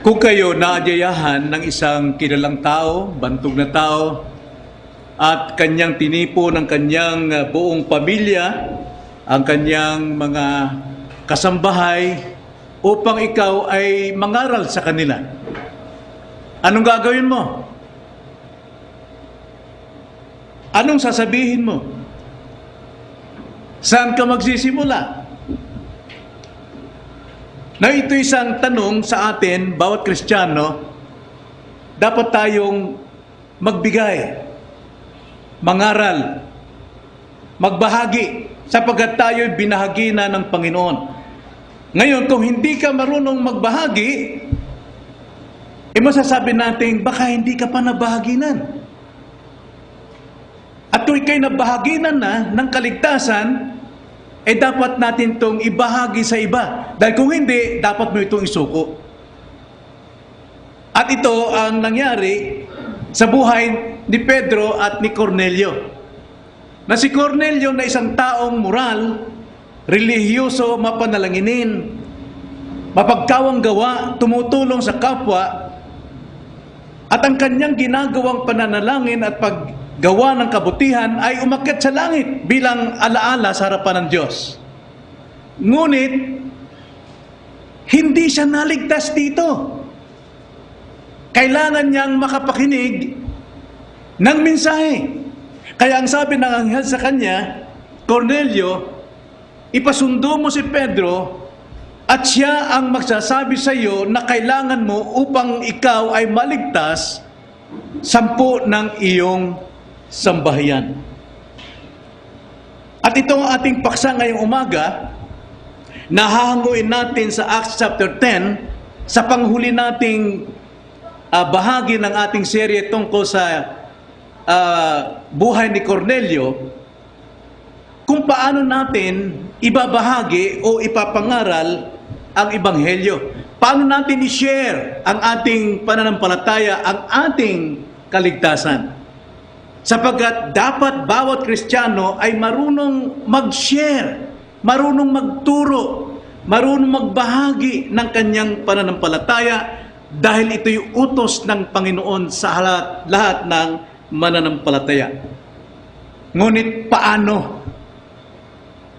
Kung kayo naadyayahan ng isang kilalang tao, bantog na tao, at kanyang tinipo ng kanyang buong pamilya, ang kanyang mga kasambahay, upang ikaw ay mangaral sa kanila, anong gagawin mo? Anong sasabihin mo? Saan ka magsisimula? Na ito isang tanong sa atin, bawat Kristiyano, dapat tayong magbigay, mangaral, magbahagi, sapagkat tayo'y binahagi na ng Panginoon. Ngayon, kung hindi ka marunong magbahagi, masasabi natin, baka hindi ka pa nabahaginan. At kung ikaw'y nabahaginan na ng kaligtasan, dapat natin itong ibahagi sa iba. Dahil kung hindi, dapat mo itong isuko. At ito ang nangyari sa buhay ni Pedro at ni Cornelio. Na si Cornelio na isang taong moral, relihiyoso, mapanalanginin, mapagkawang gawa, tumutulong sa kapwa, at ang kanyang ginagawang pananalangin at paggawa ng kabutihan ay umakyat sa langit bilang alaala sa harapan ng Diyos. Ngunit, hindi siya naligtas dito. Kailangan niyang makapakinig ng mensahe. Kaya ang sabi ng anghel sa kanya, Cornelio, ipasundo mo si Pedro at siya ang magsasabi sa iyo na kailangan mo upang ikaw ay maligtas 10 ng iyong sambahayan. At ito ang ating paksa ngayong umaga, nahahanguin natin sa Acts chapter 10, sa panghuli nating bahagi ng ating serye tungkol sa buhay ni Cornelio, kung paano natin ibabahagi o ipapangaral ang Ebanghelyo. Paano natin i-share ang ating pananampalataya, ang ating kaligtasan. Sapagkat dapat bawat Kristiyano ay marunong mag-share, marunong magturo, marunong magbahagi ng kanyang pananampalataya dahil ito'y utos ng Panginoon sa lahat ng mananampalataya. Ngunit paano?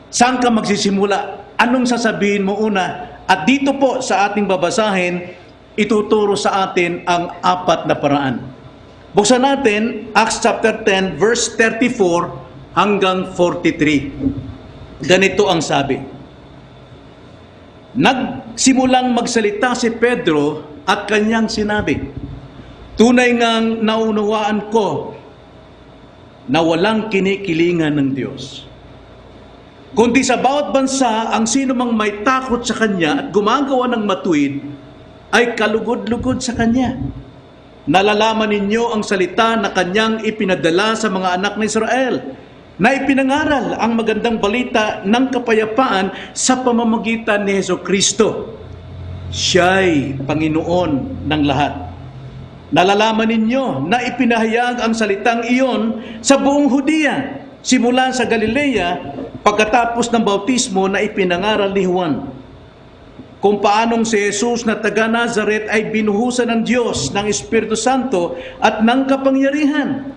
Saan ka magsisimula? Anong sasabihin mo una? At dito po sa ating babasahin, ituturo sa atin ang 4 na paraan. Buksan natin Acts chapter 10 verse 34 hanggang 43. Ganito ang sabi. Nagsimulang magsalita si Pedro at kanyang sinabi, tunay ngang naunawaan ko na walang kinikilingan ng Diyos, kundi sa bawat bansa, ang sino mang may takot sa Kanya at gumagawa ng matuwid, ay kalugod-lugod sa Kanya. Nalalaman ninyo ang salita na Kanyang ipinadala sa mga anak ng Israel, na ipinangaral ang magandang balita ng kapayapaan sa pamamagitan ni Jesucristo. Siya'y Panginoon ng lahat. Nalalaman ninyo na ipinahayag ang salitang iyon sa buong Hudiya, simula sa Galilea, pagkatapos ng bautismo na ipinangaral ni Juan. Kung paanong si Jesus na taga Nazaret ay binuhusan ng Diyos ng Espiritu Santo at ng kapangyarihan.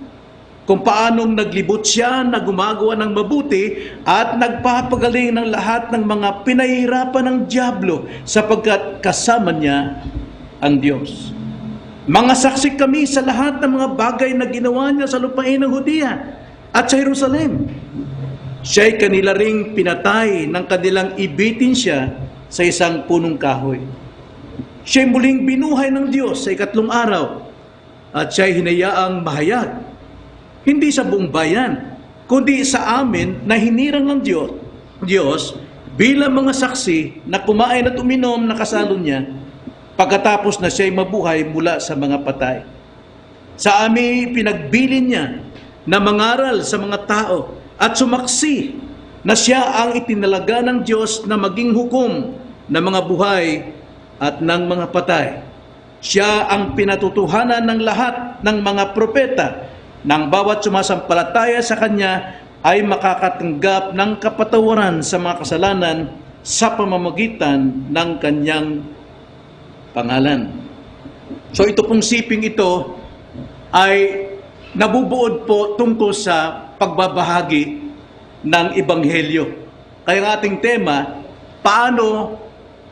Kung paanong naglibot siya na gumagawa ng mabuti at nagpapagaling ng lahat ng mga pinahihirapan ng dyablo sapagkat kasama niya ang Diyos. Mga saksi kami sa lahat ng mga bagay na ginawa niya sa lupain ng Hudiya at sa Jerusalem. Siya'y kanila ring pinatay ng kanilang ibitin siya sa isang punong kahoy. Siya'y muling binuhay ng Diyos sa 3 araw at siya'y hinayaang mahayag, hindi sa buong bayan, kundi sa amin na hinirang ng Diyos bilang mga saksi na kumain at uminom na kasalo niya pagkatapos na siya'y mabuhay mula sa mga patay. Sa amin pinagbilin niya na mangaral sa mga tao at sumaksi na siya ang itinalaga ng Diyos na maging hukom ng mga buhay at ng mga patay. Siya ang pinatutuhanan ng lahat ng mga propeta, nang bawat sumasampalataya sa Kanya ay makakatanggap ng kapatawaran sa mga kasalanan sa pamamagitan ng Kanyang pangalan. So ito pong siping ito ay nabubuod po tungkol sa pagbabahagi ng Ebanghelyo. Kaya ang ating tema, paano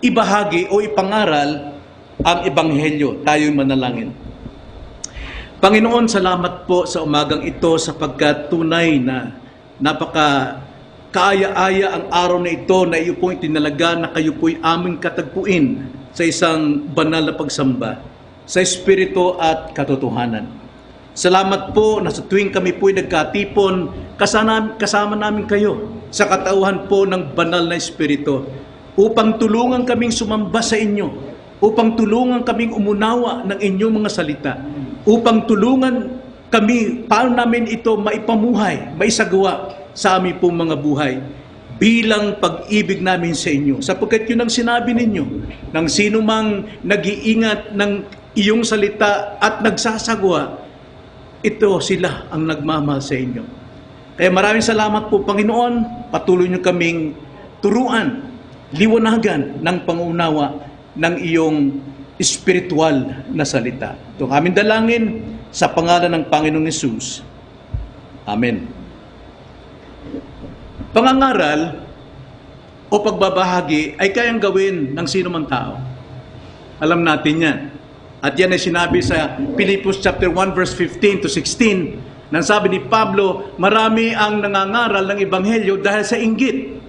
ibahagi o ipangaral ang Ebanghelyo? Tayo'y manalangin. Panginoon, salamat po sa umagang ito sapagkat tunay na kaaya-aya ang araw na ito na iyo po'y tinalaga na kayo po'y aming katagpuin sa isang banal na pagsamba, sa Espiritu at katotohanan. Salamat po na sa tuwing kami po'y nagkatipon, kasama namin kayo sa katauhan po ng banal na Espiritu upang tulungan kaming sumamba sa inyo, upang tulungan kaming umunawa ng inyong mga salita, upang tulungan kami paano namin ito maipamuhay, maisagawa sa aming pong mga buhay bilang pag-ibig namin sa inyo. Sapagkat yun ang sinabi ninyo, ng sino mang nag-iingat ng iyong salita at nagsasagawa, ito sila ang nagmamahal sa inyo. Kaya maraming salamat po, Panginoon. Patuloy niyo kaming turuan, liwanagan ng pangunawa ng iyong espiritual na salita. Itong aming dalangin sa pangalan ng Panginoong Hesus. Amen. Pangangaral o pagbabahagi ay kayang gawin ng sino mang tao. Alam natin yan. At yan ay sinabi sa Philippians chapter 1 verse 15 to 16. Nang sabi ni Pablo, marami ang nangangaral ng Ebanghelyo dahil sa inggit.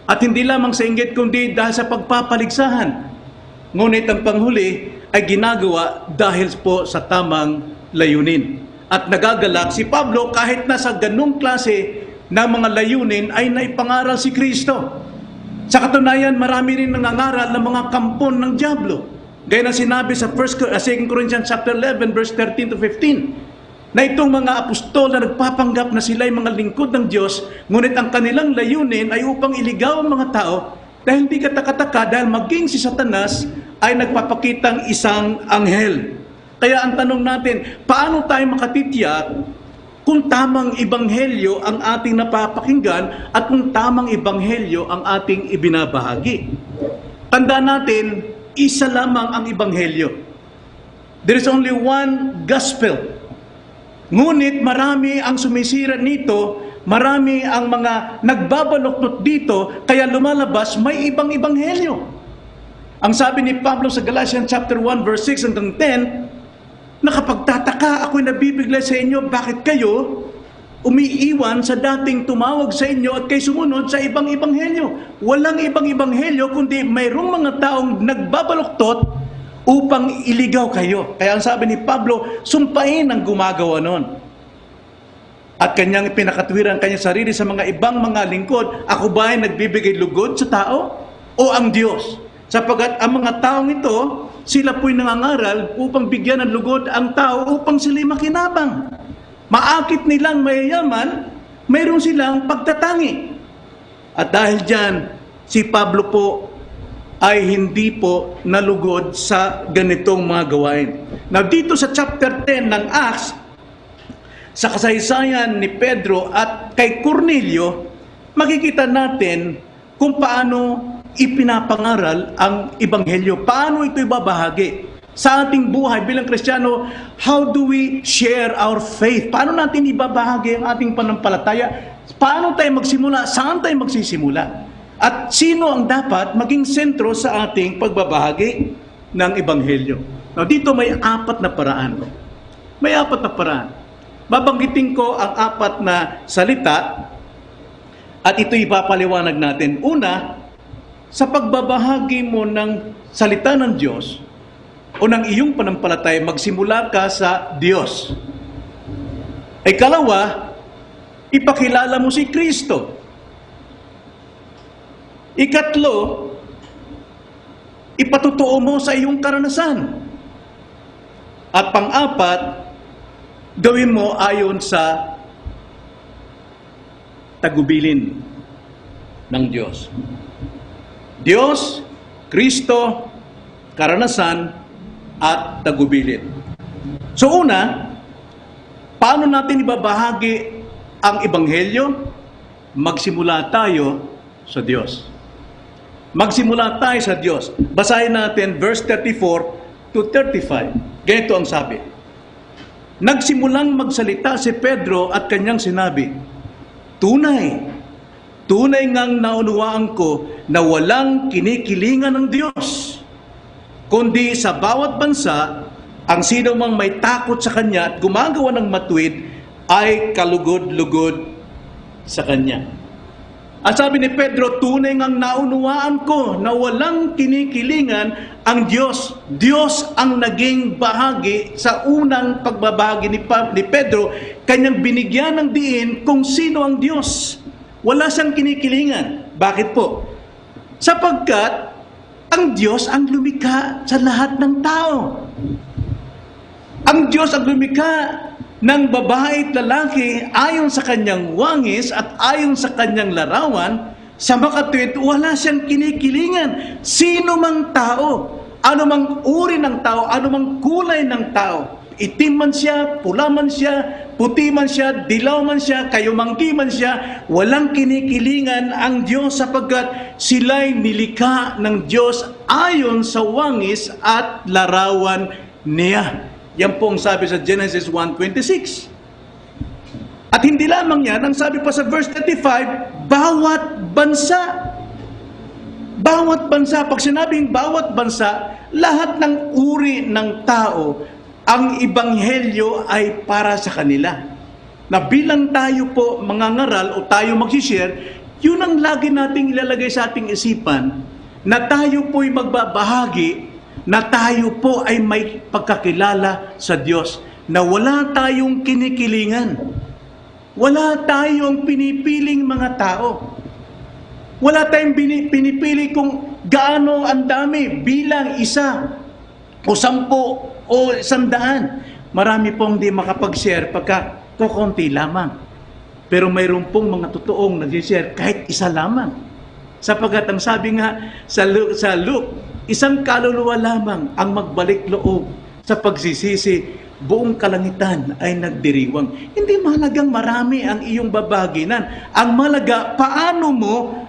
At hindi lamang sa inggit kundi dahil sa pagpapaligsahan. Ngunit ang panghuli ay ginagawa dahil po sa tamang layunin. At nagagalak si Pablo kahit na sa ganung klase ng mga layunin ay naipangaral si Kristo. Sa katunayan, marami rin nangangaral ng mga kampon ng dyablo. Gaya na sinabi sa 2 Corinthians chapter 11 verse 13 to 15 na itong mga apostol na nagpapanggap na sila ay mga lingkod ng Diyos, ngunit ang kanilang layunin ay upang iligaw ang mga tao. Dahil hindi katakataka, dahil maging si Satanas ay nagpapakitang isang anghel. Kaya ang tanong natin, paano tayo makatitiyak kung tamang ebanghelyo ang ating napapakinggan at kung tamang ebanghelyo ang ating ibinabahagi? Tandaan natin, isa lamang ang ebanghelyo. There is only one gospel. Ngunit marami ang sumisira nito, marami ang mga nagbabaluktot dito, kaya lumalabas may ibang ebanghelyo. Ang sabi ni Pablo sa Galatians chapter 1 verse 6 hanggang 10, nakapagtataka ako'y nabibigla sa inyo, bakit kayo umiiwan sa dating tumawag sa inyo at kayo sumunod sa ibang ebanghelyo? Walang ibang ebanghelyo kundi mayroong mga taong nagbabaluktot upang iligaw kayo. Kaya ang sabi ni Pablo, sumpain ang gumagawa nun. At kanyang pinakatwiran kanyang sarili sa mga ibang mga lingkod, ako ba ay nagbibigay lugod sa tao o ang Diyos? Sapagkat ang mga taong ito, sila po'y nangangaral upang bigyan ng lugod ang tao upang sila'y makinabang. Maakit nilang mayayaman, mayroon silang pagtatangi. At dahil dyan, si Pablo po ay hindi po nalugod sa ganitong mga gawain. Now dito sa chapter 10 ng Acts, sa kasaysayan ni Pedro at kay Cornelio, makikita natin kung paano ipinapangaral ang ebanghelyo. Paano ito ibabahagi sa ating buhay bilang Kristiyano? How do we share our faith? Paano natin ibabahagi ang ating panampalataya? Paano tayo magsimula? Saan tayo magsisimula? At sino ang dapat maging sentro sa ating pagbabahagi ng ebanghelyo? Now, dito may apat na paraan. May apat na paraan. Babanggitin ko ang apat na salita at ito ipapaliwanag natin. Una, sa pagbabahagi mo ng salita ng Diyos o ng iyong panampalataya, magsimula ka sa Diyos. Ikalawa, ipakilala mo si Kristo. Ikatlo, ipatutuo mo sa iyong karanasan. At pang-apat, gawin mo ayon sa tagubilin ng Diyos. Diyos, Kristo, karanasan, at tagubilin. So una, paano natin ibabahagi ang ebanghelyo? Magsimula tayo sa Diyos. Magsimula tayo sa Diyos. Basahin natin verse 34 to 35. Ganito ang sabi. Nagsimulang magsalita si Pedro at kanyang sinabi, tunay ngang naunawaan ko na walang kinikilingan ng Diyos, kundi sa bawat bansa, ang sino mang may takot sa Kanya at gumagawa ng matuwid ay kalugod-lugod sa Kanya. At sabi ni Pedro, tunay ngang naunawaan ko na walang kinikilingan ang Diyos. Diyos ang naging bahagi sa unang pagbabahagi ni Pedro. Kanyang binigyan ng diin kung sino ang Diyos. Wala siyang kinikilingan. Bakit po? Sapagkat ang Diyos ang lumikha sa lahat ng tao. Ang Diyos ang lumikha ng babae at lalaki ayon sa kanyang wangis at ayon sa kanyang larawan, sa makatuwid, wala siyang kinikilingan. Sino mang tao, anumang uri ng tao, anumang kulay ng tao, itim man siya, pula man siya, puti man siya, dilaw man siya, kayumanggi man siya, walang kinikilingan ang Diyos sapagkat sila'y nilikha ng Diyos ayon sa wangis at larawan niya. Yan po ang sabi sa Genesis 1:26. At hindi lamang yan, ang sabi pa sa verse 35, bawat bansa, pag sinabing bawat bansa, lahat ng uri ng tao, ang ebanghelyo ay para sa kanila. Na bilang tayo po mangangaral o tayo magsishare, yun ang lagi nating ilalagay sa ating isipan, na tayo po'y magbabahagi, na tayo po ay may pagkakilala sa Diyos, na wala tayong kinikilingan. Wala tayong pinipiling mga tao. Wala tayong pinipili kung gaano ang dami, bilang 1 o 10 o 100. Marami pong di makapag-share pagka kukunti lamang. Pero mayroon pong mga totoong nag-share kahit 1 lamang. Sapagkat ang sabi nga sa Luke, 1 kaluluwa lamang ang magbalik loob sa pagsisisi, buong kalangitan ay nagdiriwang. Hindi mahalagang marami ang iyong babaginan. Ang mahalaga, paano mo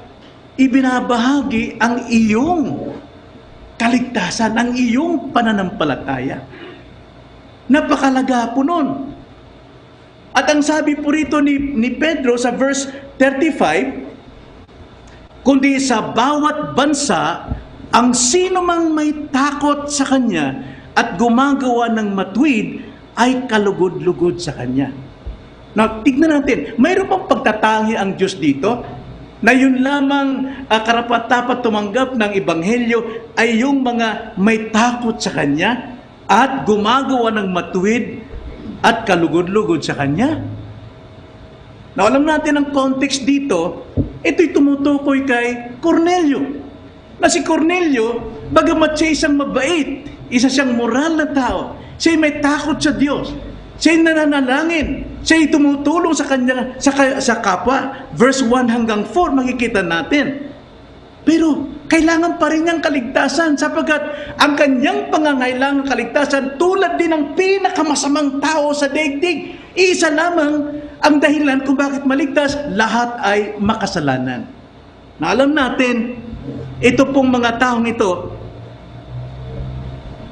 ibinabahagi ang iyong kaligtasan, ang iyong pananampalataya. Napakalaga po nun. At ang sabi po rito ni Pedro sa verse 35, kundi sa bawat bansa, ang sino mang may takot sa Kanya at gumagawa ng matuwid ay kalugod-lugod sa Kanya. Now, tignan natin, mayroon bang pagtatangi ang Diyos dito? Na yun lamang karapat-dapat tumanggap ng Ebanghelyo ay yung mga may takot sa Kanya at gumagawa ng matuwid at kalugod-lugod sa Kanya? Now, alam natin ang context dito, ito'y tumutukoy kay Cornelio. Na si Cornelio, bagamat siya isang mabait, isa siyang moral na tao, siya'y may takot sa Diyos, siya'y nananalangin, siya'y tumutulong sa kanya, sa kapwa. Verse 1 hanggang 4, makikita natin. Pero, kailangan pa rin niyang kaligtasan sapagkat ang kanyang pangangailangang kaligtasan tulad din ng pinakamasamang tao sa daigdig. Isa lamang ang dahilan kung bakit maligtas, lahat ay makasalanan. Na alam natin, ito pong mga taong ito,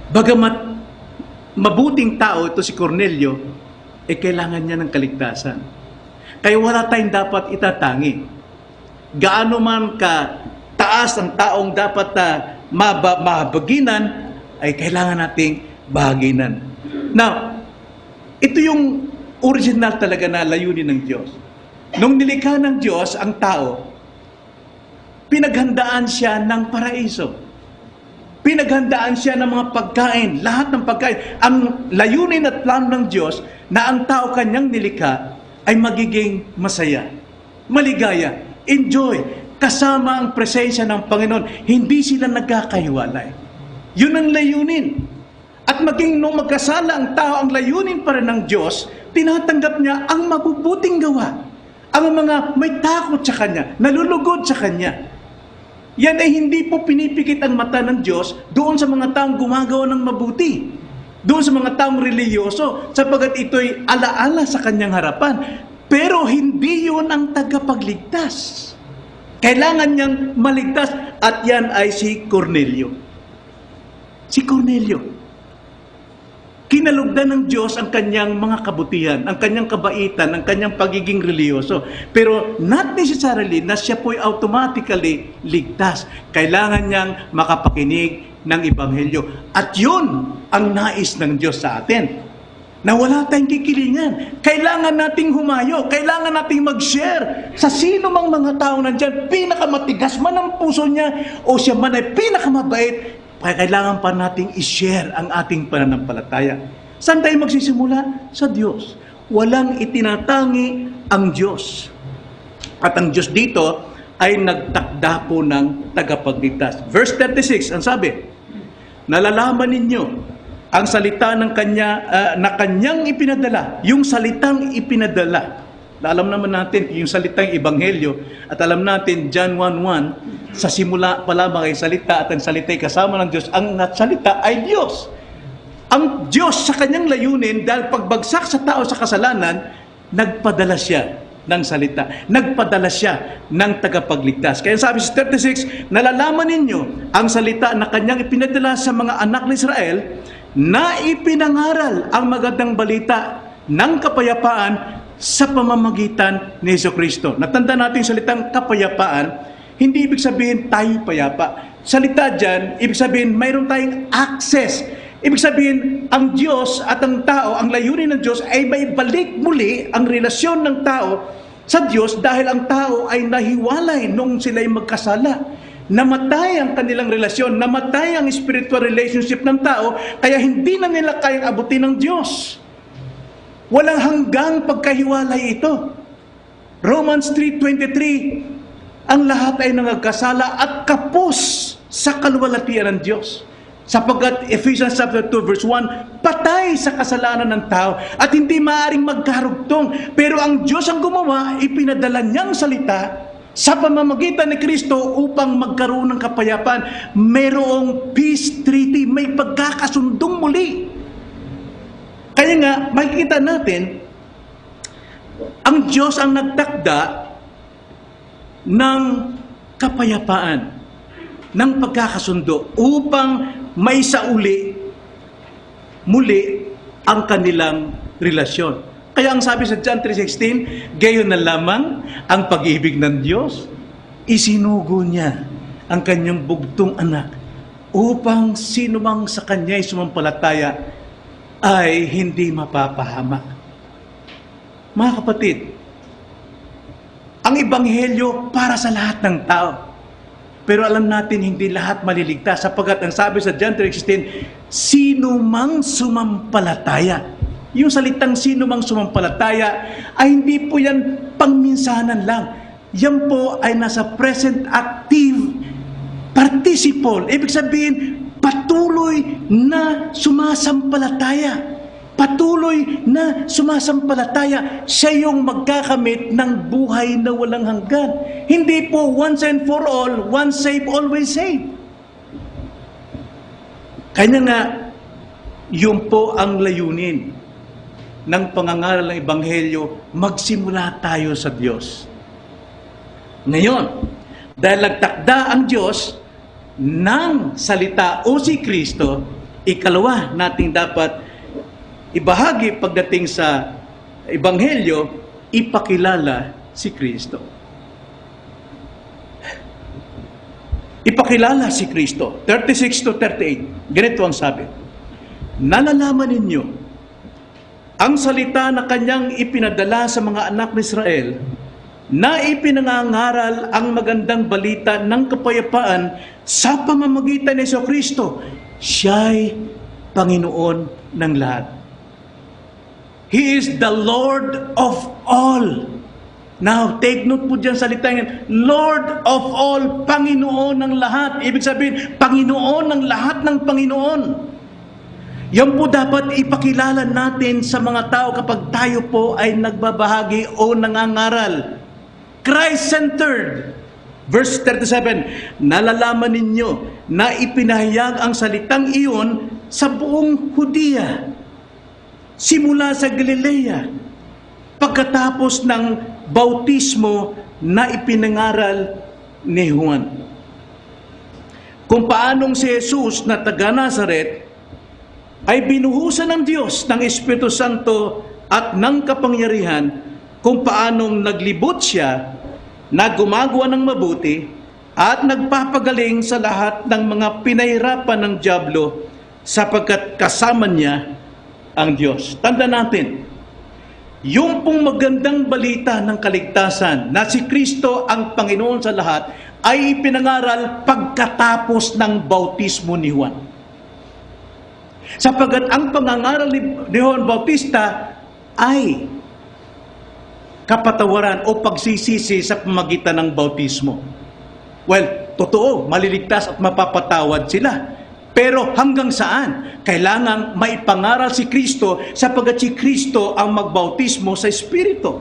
bagamat mabuting tao ito si Cornelio, kailangan niya ng kaligtasan. Kaya wala tayong dapat itatangi. Gaano man ka taas ang taong dapat mabaginan, ay kailangan nating bahaginan. Now, ito yung original talaga na layunin ng Diyos. Nung nilikha ng Diyos ang tao, pinaghandaan siya ng paraiso. Pinaghandaan siya ng mga pagkain, lahat ng pagkain. Ang layunin at plano ng Diyos na ang tao kanyang nilikha ay magiging masaya, maligaya, enjoy, kasama ang presensya ng Panginoon. Hindi sila nagkakahiwalay. Yun ang layunin. At maging nung magkasala ang tao, ang layunin pa rin ng Diyos, tinatanggap niya ang mabubuting gawa. Ang mga may takot sa Kanya, nalulugod sa Kanya. Yan ay hindi po pinipikit ang mata ng Diyos doon sa mga taong gumagawa ng mabuti. Doon sa mga taong reliyoso, sapagkat ito'y alaala sa Kanyang harapan. Pero hindi yun ang tagapagligtas. Kailangan niyang maligtas at yan ay si Cornelio. Si Cornelio. Kinalugdan ng Diyos ang kanyang mga kabutihan, ang kanyang kabaitan, ang kanyang pagiging reliyoso. Pero not necessarily na siya po'y automatically ligtas. Kailangan niyang makapakinig ng Ebanghelyo. At yun ang nais ng Diyos sa atin. Na wala tayong kikilingan. Kailangan nating humayo. Kailangan nating mag-share sa sino mang mga tao nandyan. Pinakamatigas man ang puso niya o siya man ay pinakamabait. Kaya kailangan pa nating i-share ang ating pananampalataya. Saan tayo magsisimula? Sa Diyos. Walang itinatangi ang Diyos. At ang Diyos dito ay nagtakda po ng tagapagligtas. Verse 36, ang sabi, nalalaman ninyo ang salita ng na kanyang ipinadala. Yung salitang ipinadala. Alam naman natin yung salitang Ebanghelyo at alam natin John 1:1, sa simula pa lamang ay salita at ang salita ay kasama ng Diyos. Ang salita ay Diyos. Ang Diyos sa kanyang layunin, dahil pagbagsak sa tao sa kasalanan, nagpadala siya ng salita. Nagpadala siya ng tagapagligtas. Kaya sabi sa 36, nalalaman ninyo ang salita na kanyang ipinadala sa mga anak ng Israel na ipinangaral ang magandang balita ng kapayapaan sa pamamagitan ni Jesucristo. Natanda natin yung salitang kapayapaan, hindi ibig sabihin tayo payapa. Salita dyan, ibig sabihin mayroon tayong access. Ibig sabihin, ang Diyos at ang tao, ang layunin ng Diyos ay may balik muli ang relasyon ng tao sa Diyos dahil ang tao ay nahiwalay nung sila'y magkasala. Namatay ang kanilang relasyon, namatay ang spiritual relationship ng tao, kaya hindi na nila kayang abutin ng Diyos. Walang hanggang pagkahiwalay ito. Romans 3:23, ang lahat ay nangagkasala at kapos sa kaluwalhatian ng Diyos. Sapagkat Ephesians chapter 2 verse 1, patay sa kasalanan ng tao at hindi maaaring magkarugtong. Pero ang Diyos ang gumawa, ipinadala niyang salita sa pamamagitan ni Kristo upang magkaroon ng kapayapaan. Mayroong peace treaty, may pagkakasundong muli. Kaya nga, makikita natin, ang Diyos ang nagtakda ng kapayapaan, ng pagkakasundo upang may sauli muli ang kanilang relasyon. Kaya ang sabi sa John 3:16, gayon na lamang ang pag-ibig ng Diyos, isinugo niya ang kanyang bugtong anak upang sino mang sa kanya'y sumampalataya ay hindi mapapahamak. Mga kapatid, ang Ebanghelyo para sa lahat ng tao. Pero alam natin hindi lahat maliligtas sapagkat ang sabi sa John 3:16, sino mang sumampalataya. Yung salitang sino mang sumampalataya ay hindi po yan pangminsanan lang. Yan po ay nasa present active participle. Ibig sabihin, patuloy na sumasampalataya. Patuloy na sumasampalataya, siya yung magkakamit ng buhay na walang hanggan. Hindi po once and for all, once saved, always saved. Kanya nga, yun po ang layunin ng pangangaral ng Ebanghelyo, magsimula tayo sa Diyos. Ngayon, dahil nagtakda ang Diyos ng salita o si Kristo, ikalawa nating dapat ibahagi pagdating sa Ebanghelyo, ipakilala si Kristo. Ipakilala si Kristo. 36-38. Ganito ang sabi. Nalalaman ninyo ang salita na kanyang ipinadala sa mga anak ng Israel na ipinangangaral ang magandang balita ng kapayapaan sa pamamagitan ni Jesucristo. Siya'y Panginoon ng lahat. He is the Lord of all. Now, take note po dyan salita yan. Lord of all, Panginoon ng lahat. Ibig sabihin, Panginoon ng lahat ng Panginoon. Yan po dapat ipakilala natin sa mga tao kapag tayo po ay nagbabahagi o nangangaral. Christ-centered. Verse 37, nalalaman ninyo na ipinahayag ang salitang iyon sa buong Hudiya, simula sa Galilea, pagkatapos ng bautismo na ipinangaral ni Juan. Kung paanong si Jesus na taga Nazaret ay binuhusan ng Diyos ng Espiritu Santo at ng kapangyarihan kung paanong naglibot siya na gumagawa ng mabuti at nagpapagaling sa lahat ng mga pinahirapan ng dyablo sapagkat kasama niya ang Diyos. Tanda natin, yung pong magandang balita ng kaligtasan na si Kristo ang Panginoon sa lahat ay ipinangaral pagkatapos ng bautismo ni Juan. Sapagkat ang pangangaral ni Juan Bautista ay kapatawaran o pagsisisi sa pamagitan ng bautismo. Well, totoo, maliligtas at mapapatawad sila. Pero hanggang saan? Kailangang maipangaral si Kristo sapagkat si Kristo ang magbautismo sa Espiritu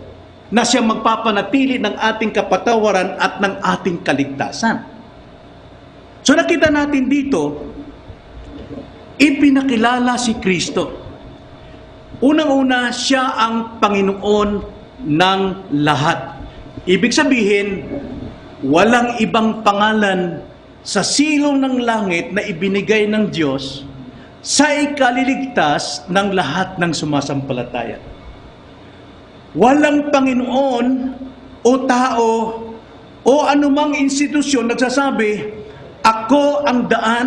na siya magpapanatili ng ating kapatawaran at ng ating kaligtasan. So nakita natin dito, ipinakilala si Kristo. Unang-una, siya ang Panginoon ng lahat. Ibig sabihin, walang ibang pangalan sa silong ng langit na ibinigay ng Diyos sa ikaliligtas ng lahat ng sumasampalataya. Walang Panginoon o tao o anumang institusyon nagsasabi, ako ang daan,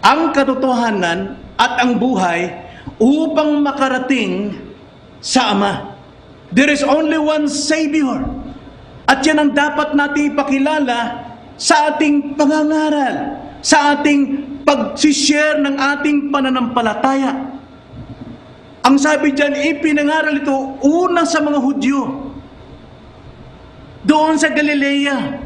ang katotohanan at ang buhay upang makarating sa Ama. There is only one Savior. At yan ang dapat natin ipakilala sa ating pangangaral, sa ating pag-share ng ating pananampalataya. Ang sabi dyan, ipinangaral ito una sa mga Hudyo. Doon sa Galilea.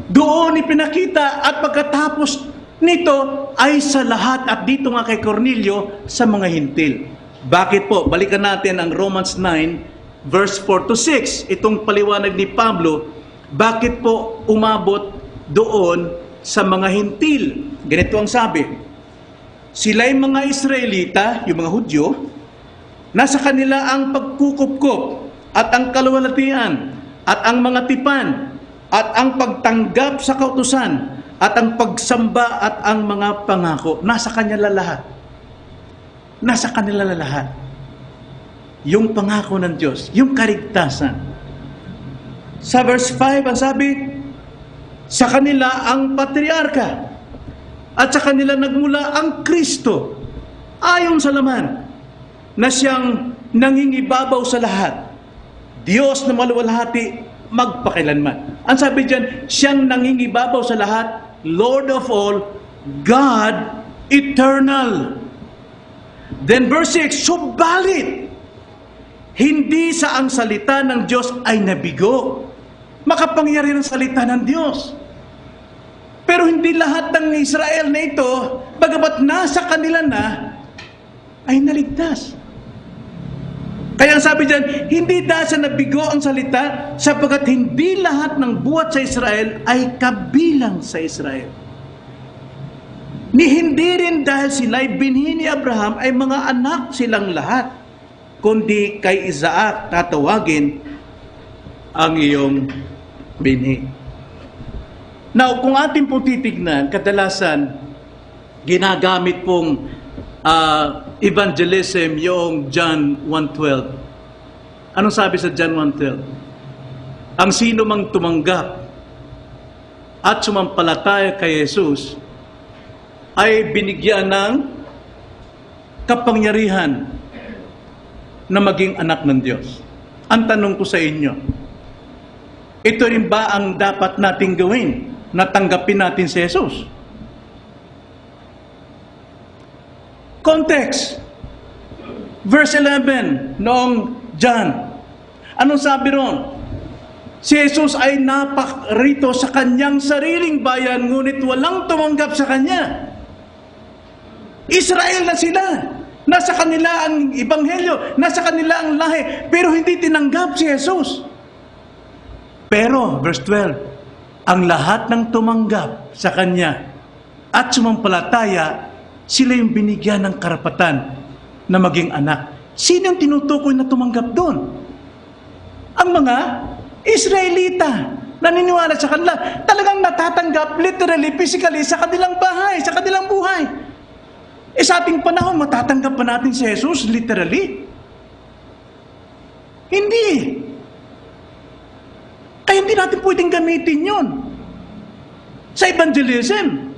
Doon ipinakita at pagkatapos nito ay sa lahat at dito nga kay Cornelio sa mga hintil. Bakit po? Balikan natin ang Romans 9 verse 4 to 6. Itong paliwanag ni Pablo, bakit po umabot doon sa mga hintil? Ganito ang sabi, sila'y mga Israelita, yung mga Hudyo, nasa kanila ang pagkukupkup at ang kaluwalhatian at ang mga tipan at ang pagtanggap sa kautusan at ang pagsamba at ang mga pangako. Nasa kanila lahat. Nasa kanila lahat. Yung pangako ng Diyos, yung kaligtasan. Sa verse 5, ang sabi, sa kanila ang patriarka at sa kanila nagmula ang Kristo ayon sa laman na siyang nangingibabaw sa lahat. Diyos na maluwalhati magpakilanman. Ang sabi diyan, siyang nangingibabaw sa lahat, Lord of all, God eternal. Then verse 6, subalit, hindi sa ang salita ng Diyos ay nabigo. Makapangyarihan ang salita ng Diyos. Pero hindi lahat ng Israel na ito, bagamat nasa kanila na, ay naligtas. Kaya sabi diyan, hindi dahil sa nabigo ang salita, sapagkat hindi lahat ng buhat sa Israel ay kabilang sa Israel. Ni hindi rin dahil sila'y binhi ni Abraham ay mga anak silang lahat, kundi kay Isaac tatawagin ang iyong binhi. Now, kung atin pong titignan, kadalasan ginagamit pong evangelism yung John 1:12. Anong sabi sa John 1:12? Ang sino mang tumanggap at sumampalataya kay Jesus ay binigyan ng kapangyarihan na maging anak ng Diyos. Ang tanong ko sa inyo, ito rin ba ang dapat nating gawin na tanggapin natin si Jesus? Context. Verse 11 noong John. Anong sabi ron? Si Jesus ay naparito sa kanyang sariling bayan, ngunit walang tumanggap sa kanya. Israel na sila. Nasa kanila ang ebanghelyo, nasa kanila ang lahi, pero hindi tinanggap si Jesus. Pero, verse 12, ang lahat ng tumanggap sa kanya at sumampalataya, sila yung binigyan ng karapatan na maging anak. Sino yung tinutukoy na tumanggap doon? Ang mga Israelita, naniniwala sa kanila, talagang natatanggap literally, physically, sa kanilang bahay, sa kanilang buhay. Sa ating panahon, matatanggap pa natin si Jesus literally? Hindi. Kaya hindi natin pwedeng gamitin yon sa evangelism.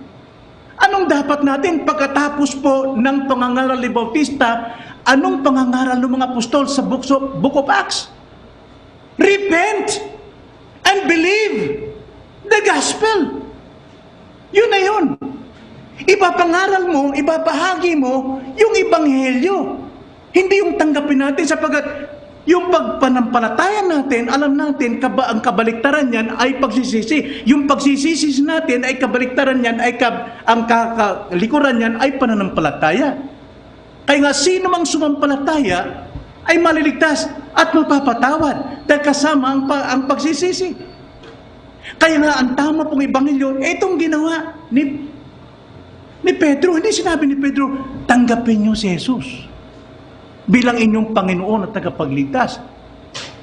Anong dapat natin pagkatapos po ng pangangaral ni Bautista? Anong pangangaral ng mga apostol sa Book of Acts? Repent and believe the gospel. Yun na yun. Ipapangaral mo, ibabahagi mo yung ebanghelyo. Hindi yung tanggapin natin sapagkat yung pagpanampalataya natin, alam natin, ang kabaliktaran niyan ay pagsisisi. Yung pagsisisi natin ay kabaliktaran niyan, ang kalikuran niyan ay pananampalataya. Kaya nga, sino mang sumampalataya ay maliligtas at mapapatawad dahil kasama ang pagsisisi. Kaya nga, ang tama pong ebanghelyo, itong ginawa ni Pedro. Hindi sinabi ni Pedro, tanggapin niyo si Jesus bilang inyong Panginoon at tagapagligtas.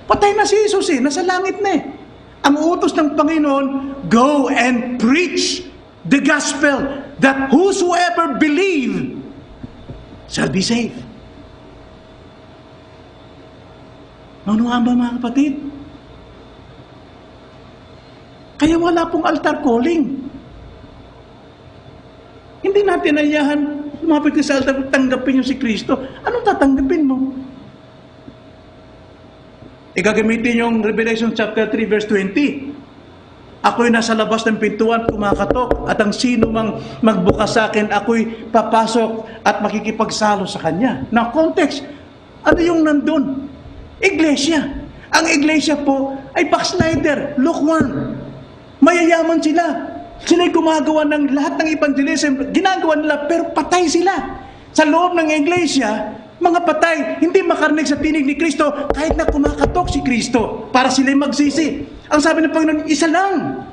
Patay na si Jesus nasa langit na Ang utos ng Panginoon, go and preach the gospel that whosoever believe shall be saved. Ano nga ba mga kapatid? Kaya wala pong altar calling. Hindi natin ayahan lumapit ka sa altar, tanggapin niyo si Kristo. Anong tatanggapin mo? Gagamitin yung Revelation chapter 3 verse 20. Ako'y nasa labas ng pintuan, kumakatok, at ang sino mang magbukas sa akin, ako'y papasok at makikipagsalo sa kanya. Na context, ano yung nandun? Iglesia. Ang iglesia po ay backslider, lukewarm. Mayayaman sila. Sila'y gumagawa ng lahat ng evangelism, ginagawa nila, pero patay sila. Sa loob ng iglesia, mga patay, hindi makarinig sa tinig ni Kristo, kahit na kumakatok si Kristo, para sila'y magsisi. Ang sabi ng Panginoon, isa lang.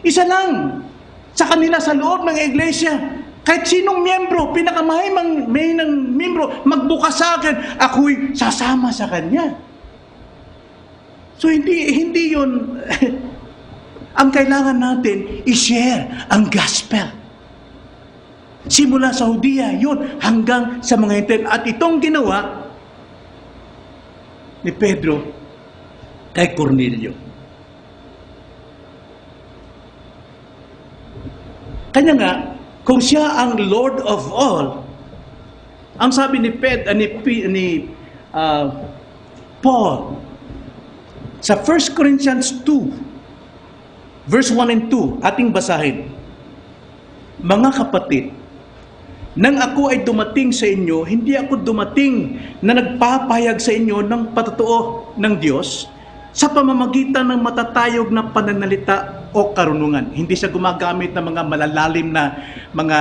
Isa lang. Sa kanila, sa loob ng iglesia, kahit sinong miyembro, pinakamahimang miyembro, magbukas sa akin, ako'y sasama sa kanya. So, hindi yun... Ang kailangan natin i-share ang gospel. Simula sa Judea, yun, hanggang sa mga Hintil. At itong ginawa ni Pedro kay Cornelio. Kanya nga, kung siya ang Lord of all, ang sabi ni Paul sa 1 Corinthians 2, verse 1 and 2, ating basahin. Mga kapatid, nang ako ay dumating sa inyo, hindi ako dumating na nagpapahayag sa inyo ng patotoo ng Diyos sa pamamagitan ng matatayog na pananalita o karunungan. Hindi siya gumagamit ng mga malalalim na mga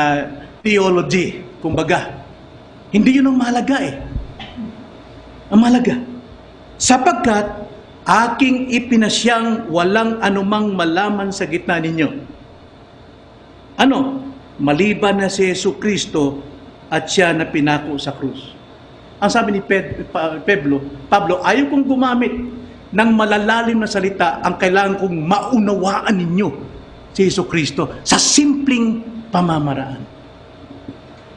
theology, kumbaga. Hindi yun ang mahalaga Ang mahalaga, sapagkat aking ipinasyang walang anumang malaman sa gitna ninyo. Ano? Maliban na si Jesucristo at siya na pinako sa krus. Ang sabi ni Pablo, ayaw kong gumamit ng malalalim na salita, ang kailangan kong maunawaan ninyo si Jesucristo sa simpleng pamamaraan.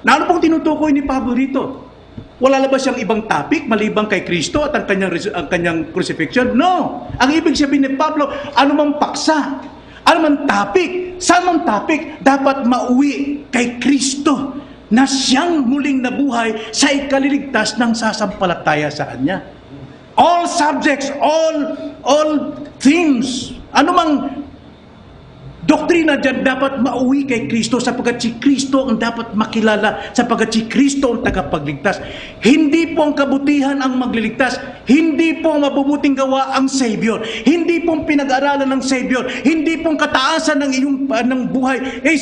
Na ano pong tinutukoy ni Pablo rito? Wala na ba siyang ibang topic malibang kay Kristo at ang kanyang crucifixion? No! Ang ibig sabihin ni Pablo, anumang paksa, anumang topic, saan topic, dapat mauwi kay Kristo na siyang muling nabuhay sa ikaliligtas ng sasampalataya sa Kanya. All subjects, all themes, anumang doktrina dyan dapat mauwi kay Kristo sapagkat si Kristo ang dapat makilala, sapagkat si Kristo ang tagapagligtas. Hindi po ang kabutihan ang magliligtas, hindi po ang mabubuting gawa ang Savior, hindi po ang pinag-aralan ng Savior, hindi po ang kataasan ng iyong ng buhay ay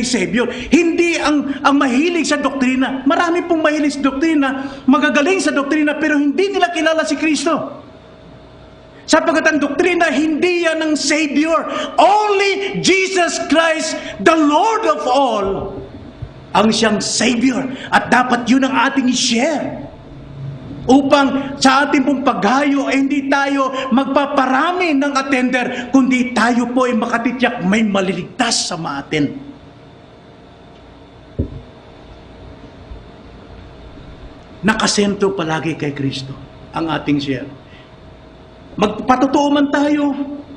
Savior, hindi ang mahilig sa doktrina. Marami pong mahilig sa doktrina, magagaling sa doktrina, pero hindi nila kilala si Kristo. Sapagkat ang doktrina, hindi yan ng Savior. Only Jesus Christ, the Lord of all, ang siyang Savior. At dapat yun ang ating i-share. Upang sa ating pong paghayo, hindi tayo magpaparami ng attender, kundi tayo po ay makatitiyak may maliligtas sa atin. nakasentro palagi kay Kristo ang ating share. Magpatotoo man tayo,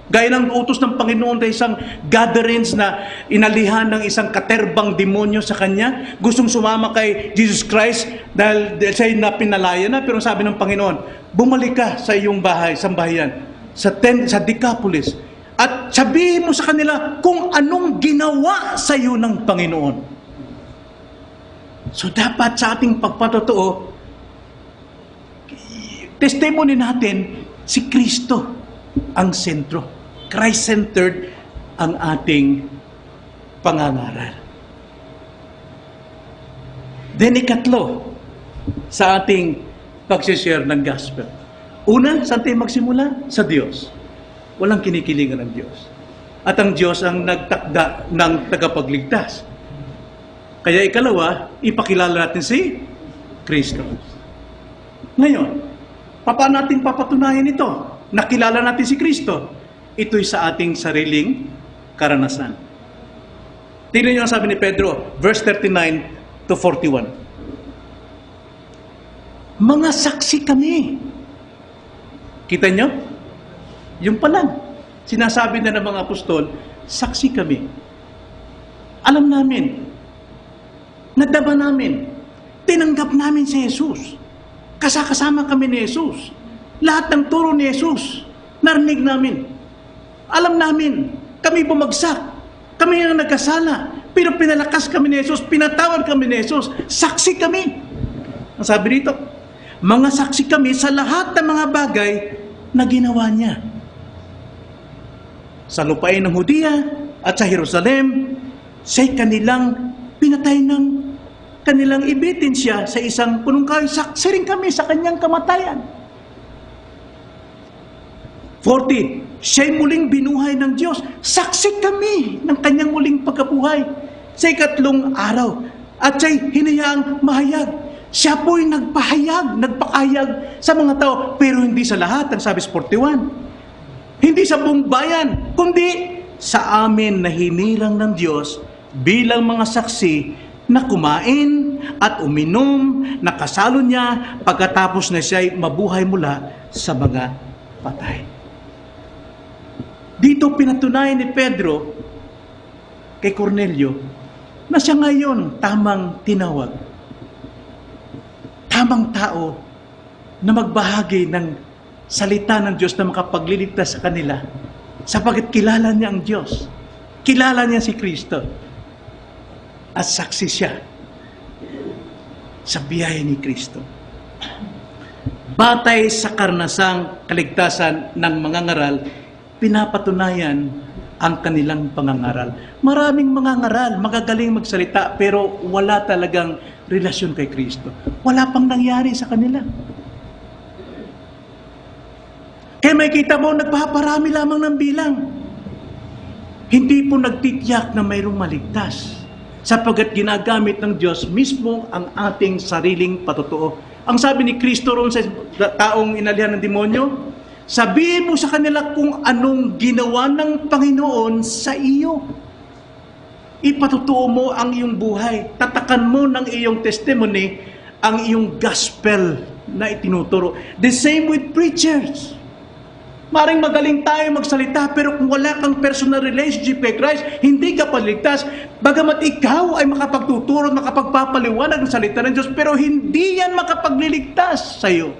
gaya ng utos ng Panginoon sa isang gatherings na inalihan ng isang katerbang demonyo sa kanya, gustong sumama kay Jesus Christ dahil siya'y napinalaya na, pero sabi ng Panginoon, bumalik ka sa iyong bahay, sambahayan, sa Decapolis, at sabihin mo sa kanila kung anong ginawa sa iyo ng Panginoon. So dapat sa ating pagpatotoo, testimony natin, si Kristo ang sentro. Christ-centered ang ating pangangaral. Then ikatlo, sa ating pag-share ng gospel. Una, saan tayo magsimula? Sa Diyos. Walang kinikilingan ng Diyos. At ang Diyos ang nagtakda ng tagapagligtas. Kaya ikalawa, ipakilala natin si Kristo. Ngayon, paano natin papatunayan ito? Nakilala natin si Kristo. Ito'y sa ating sariling karanasan. Tingnan niyo ang sabi ni Pedro, verse 39 to 41. Mga saksi kami. Kita niyo? Yung pa lang. Sinasabi na ng mga apostol, saksi kami. Alam namin, nadama namin, tinanggap namin si Jesus. Kasama kami ni Jesus. Lahat ng turo ni Jesus, narinig namin. Alam namin, kami bumagsak. Kami ang nagkasala. Pero pinalakas kami ni Jesus, pinatawad kami ni Jesus. Saksi kami. Ang sabi dito, mga saksi kami sa lahat ng mga bagay na ginawa niya. Sa lupain ng Hudiya at sa Jerusalem, siya'y kanilang pinatay ng kanilang ebidensya sa isang punong kahoy. Saksi rin kami sa kanyang kamatayan. 40. Siya'y muling binuhay ng Diyos. Saksi kami ng kanyang muling pagkabuhay sa ikatlong araw. At siya'y hinayaang mahayag. Siya po'y nagpakahayag sa mga tao, pero hindi sa lahat, ang sabi sa 41. Hindi sa buong bayan, kundi sa amin na hinirang ng Diyos bilang mga saksi na kumain at uminom, nakasalo niya pagkatapos na siya'y mabuhay mula sa mga patay. Dito pinatunayan ni Pedro kay Cornelio na siya ngayon tamang tinawag. Tamang tao na magbahagi ng salita ng Diyos na makapagliligtas sa kanila sapagkat kilala niya ang Diyos. Kilala niya si Kristo. At saksi siya sa biyaya ni Kristo. Batay sa karnasang kaligtasan ng mga ngaral, pinapatunayan ang kanilang pangangaral. Maraming mangangaral, magagaling magsalita, pero wala talagang relasyon kay Kristo. Wala pang nangyari sa kanila. Kaya may kita mo, nagpaparami lamang ng bilang. Hindi po nagtitiyak na mayroong maligtas. Sapagkat ginagamit ng Diyos mismo ang ating sariling patotoo. Ang sabi ni Kristo roon sa taong inalihan ng demonyo, sabihin mo sa kanila kung anong ginawa ng Panginoon sa iyo. Ipatotoo mo ang iyong buhay. Tatakan mo ng iyong testimony ang iyong gospel na itinuturo. The same with preachers. Maring magaling tayo magsalita, pero kung wala kang personal relationship kay Christ, hindi ka paligtas. Bagamat ikaw ay makapagtuturo, makapagpapaliwanag ng salita ng Diyos, pero hindi yan makapagliligtas sa iyo.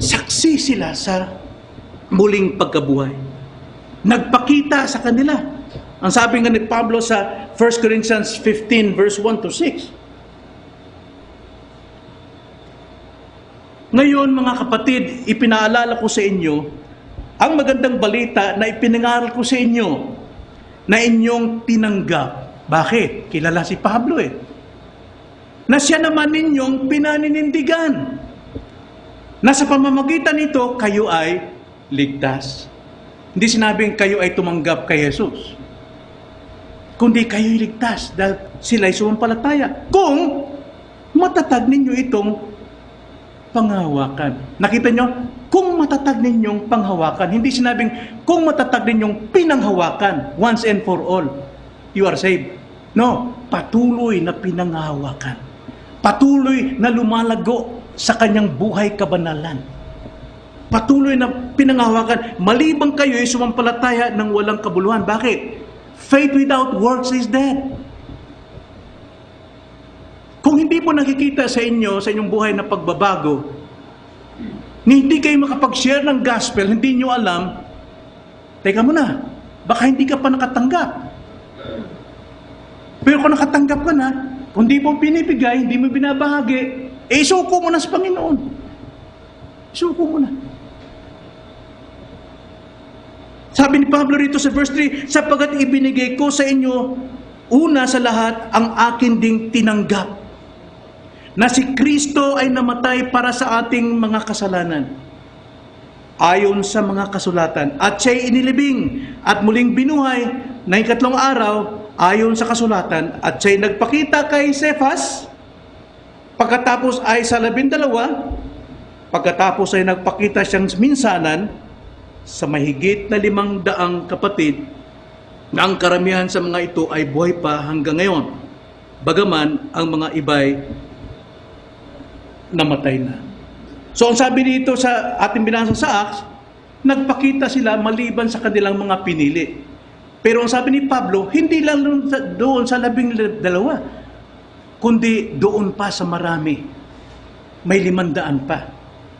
Saksi sila sa muling pagkabuhay. Nagpakita sa kanila. Ang sabi nga ni Pablo sa 1 Corinthians 15 verse 1 to 6. Ngayon mga kapatid, ipinaalala ko sa inyo ang magandang balita na ipinangaral ko sa inyo na inyong tinanggap. Bakit? Kilala si Pablo na siya naman ninyong pinaninindigan. Na sa pamamagitan nito, kayo ay ligtas. Hindi sinabing kayo ay tumanggap kay Jesus. Kundi kayo ay ligtas dahil sila ay sumampalataya. Kung matatag ninyo itong panghawakan. Nakita nyo? Kung matatag ninyong panghawakan. Hindi sinabing kung matatag ninyong pinanghawakan once and for all, you are saved. No. patuloy na pinangahawakan. Patuloy na lumalago sa kanyang buhay kabanalan. Patuloy na pinangahawakan. Malibang kayo ay sumampalataya ng walang kabuluhan. Bakit? Faith without works is dead. Kung hindi mo nakikita sa inyo, sa inyong buhay na pagbabago, hindi kayo makapag-share ng gospel, hindi nyo alam, teka muna, baka hindi ka pa nakatanggap. Pero kung nakatanggap ka na, kung hindi mo binibigay, hindi mo binabahagi, isuko mo na sa Panginoon. Isuko mo na. Sabi ni Pablo rito sa verse 3, sapagkat ibinigay ko sa inyo, una sa lahat, ang akin ding tinanggap, na si Kristo ay namatay para sa ating mga kasalanan, ayon sa mga kasulatan, at siya'y inilibing at muling binuhay na ikatlong araw, ayon sa kasulatan, at siya'y nagpakita kay Cephas, pagkatapos ay sa 12, pagkatapos ay nagpakita siyang minsanan sa mahigit na 500 kapatid, na ang karamihan sa mga ito ay buhay pa hanggang ngayon, bagaman ang mga iba'y namatay na. So ang sabi dito sa ating binasa sa Acts, nagpakita sila maliban sa kanilang mga pinili. Pero ang sabi ni Pablo, hindi lang doon sa 12, kundi doon pa sa marami. May 500 pa.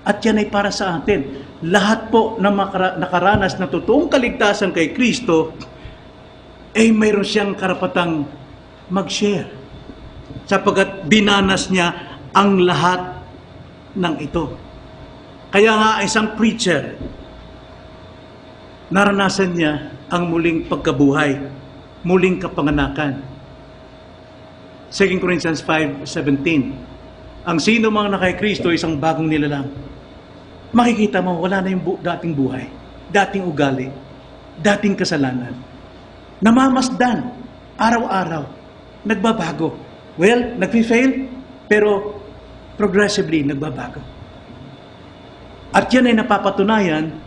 At yan ay para sa atin. Lahat po na nakaranas na totoong kaligtasan kay Kristo, ay mayroon siyang karapatang mag-share. Sapagkat dinanas niya ang lahat ng ito. Kaya nga isang preacher, naranasan niya ang muling pagkabuhay, muling kapanganakan. 2 Corinthians 5:17. Ang sino mang na kay Kristo isang bagong nilalang. Makikita mo, wala na yung dating buhay, dating ugali, dating kasalanan. Namamasdan, araw-araw, nagbabago. Well, nagfi-fail, pero progressively nagbabago. At yan ay napapatunayan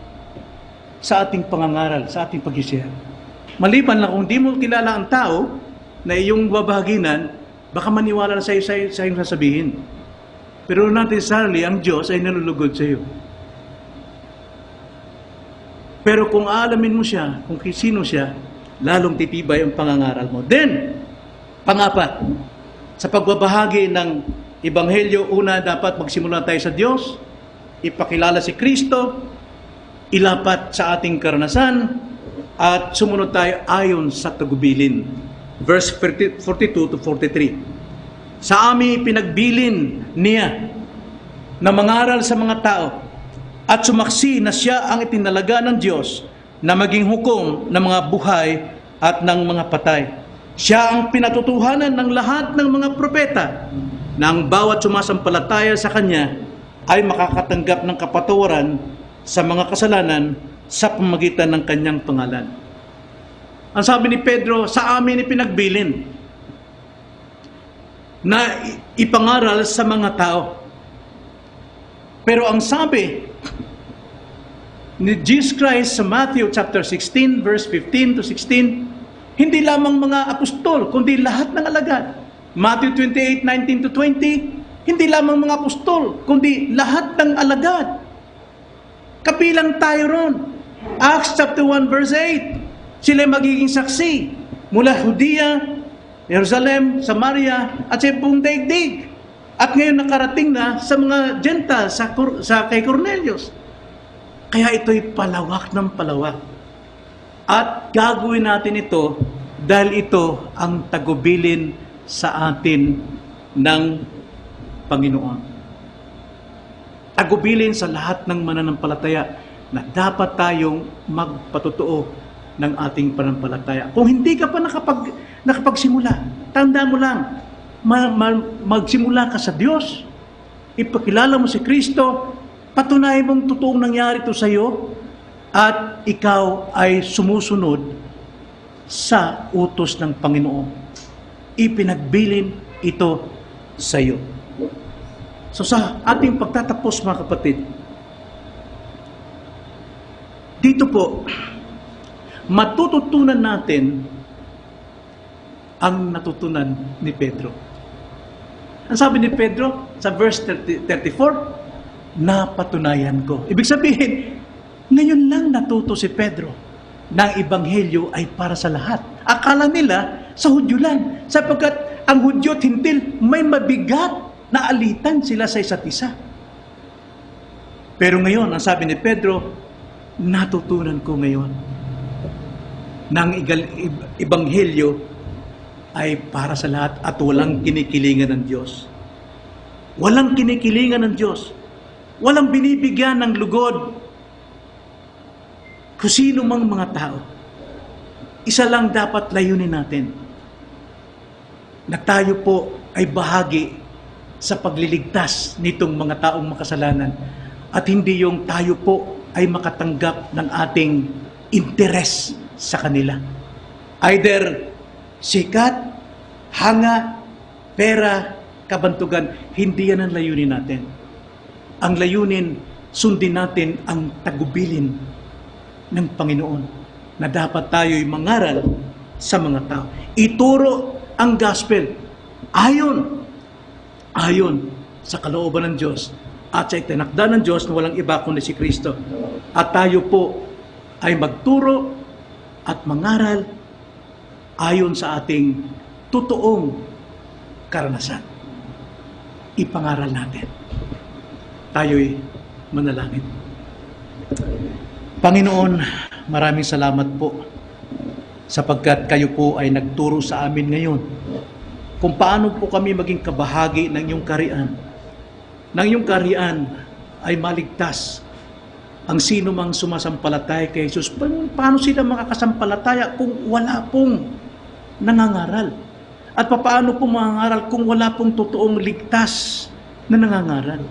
sa ating pangangaral, sa ating pag-share. Maliban lang kung di mo kilala ang tao na iyong babaginan, baka maniwala na sa iyong sasabihin. Pero not necessarily, ang Diyos ay nalulugod sa iyo. Pero kung aalamin mo siya, kung sino siya, lalong titibay ang pangangaral mo. Then, pangapat, sa pagbabahagi ng Ebanghelyo, una, dapat magsimula tayo sa Diyos, ipakilala si Kristo, ilapat sa ating karanasan, at sumunod tayo ayon sa tagubilin. Verse 42 to 43. Sa amin pinagbilin niya na mangaral sa mga tao at sumaksi na siya ang itinalaga ng Diyos na maging hukom ng mga buhay at ng mga patay. Siya ang pinatutuhanan ng lahat ng mga propeta na ang bawat sumasampalataya sa Kanya ay makakatanggap ng kapatawaran sa mga kasalanan sa pamamagitan ng Kanyang pangalan. Ang sabi ni Pedro, sa amin ipinagbilin na ipangaral sa mga tao. Pero ang sabi ni Jesus Christ sa Matthew chapter 16, verse 15 to 16, hindi lamang mga apostol, kundi lahat ng alagad. Matthew 28:19 to 20, hindi lamang mga apostol, kundi lahat ng alagad. Kapilang tayo ron. Acts chapter 1 verse 8, sila magiging saksi mula Judea, Jerusalem, Samaria, at sa buong daigdig. At ngayon nakarating na sa mga Gentiles, sa kay Cornelius. Kaya ito'y palawak ng palawak. At gagawin natin ito dahil ito ang tagubilin sa atin ng Panginoon. Tagubilin sa lahat ng mananampalataya na dapat tayong magpatotoo ng ating pananampalataya. Kung hindi ka pa nakapagsimula, tanda mo lang, magsimula ka sa Diyos, ipakilala mo si Kristo, patunay mong totoong nangyari ito sa iyo, at ikaw ay sumusunod sa utos ng Panginoon. Ipinagbilin ito sa iyo. So sa ating pagtatapos, mga kapatid, dito po, matututunan natin ang natutunan ni Pedro. Ang sabi ni Pedro sa verse 34, napatunayan ko. Ibig sabihin, ngayon lang natuto si Pedro na ang ebanghelyo ay para sa lahat. Akala nila sa Hudyo lang, sapagkat ang Hudyo at Hintil may mabigat na alitan sila sa isa't isa. Pero ngayon, ang sabi ni Pedro, natutunan ko ngayon na ang ebanghelyo ay para sa lahat at walang kinikilingan ng Diyos. Walang kinikilingan ng Diyos. Walang binibigyan ng lugod kung sino mang mga tao. Isa lang dapat layunin natin, na tayo po ay bahagi sa pagliligtas nitong mga taong makasalanan at hindi yung tayo po ay makatanggap ng ating interes sa kanila. Either sikat, hanga, pera, kabantugan, hindi yan ang layunin natin. Ang layunin, sundin natin ang tagubilin ng Panginoon na dapat tayo'y mangaral sa mga tao. Ituro ang gospel ayon sa kalooban ng Diyos at sa itinakda ng Diyos na walang iba kundi si Kristo. At tayo po ay magturo at mangaral ayon sa ating totoong karanasan. Ipangaral natin. Tayo'y manalangin. Panginoon, maraming salamat po sapagkat kayo po ay nagturo sa amin ngayon kung paano po kami maging kabahagi ng iyong kaharian. Nang iyong kaharian ay maligtas ang sino mang sumasampalataya kay Jesus. Paano sila makakasampalataya kung wala pong nangangaral? At paano po mangangaral kung wala pong totoong ligtas na nangangaral?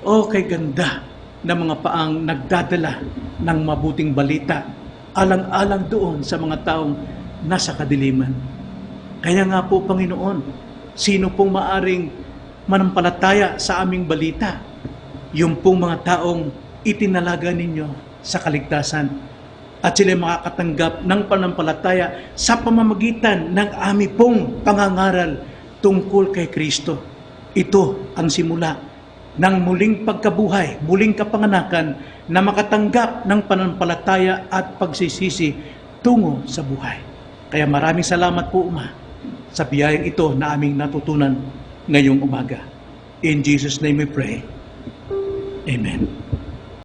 O kay ganda ng mga paang nagdadala ng mabuting balita alang-alang doon sa mga taong nasa kadiliman. Kaya nga po, Panginoon, sino pong maaring manampalataya sa aming balita? Yung pong mga taong itinalaga ninyo sa kaligtasan at sila makakatanggap ng panampalataya sa pamamagitan ng aming pong pangangaral tungkol kay Kristo. Ito ang simula ng muling pagkabuhay, muling kapanganakan na makatanggap ng panampalataya at pagsisisi tungo sa buhay. Kaya maraming salamat po, Ama, sa biyayang ito na aming natutunan ngayong umaga. In Jesus' name we pray. Amen.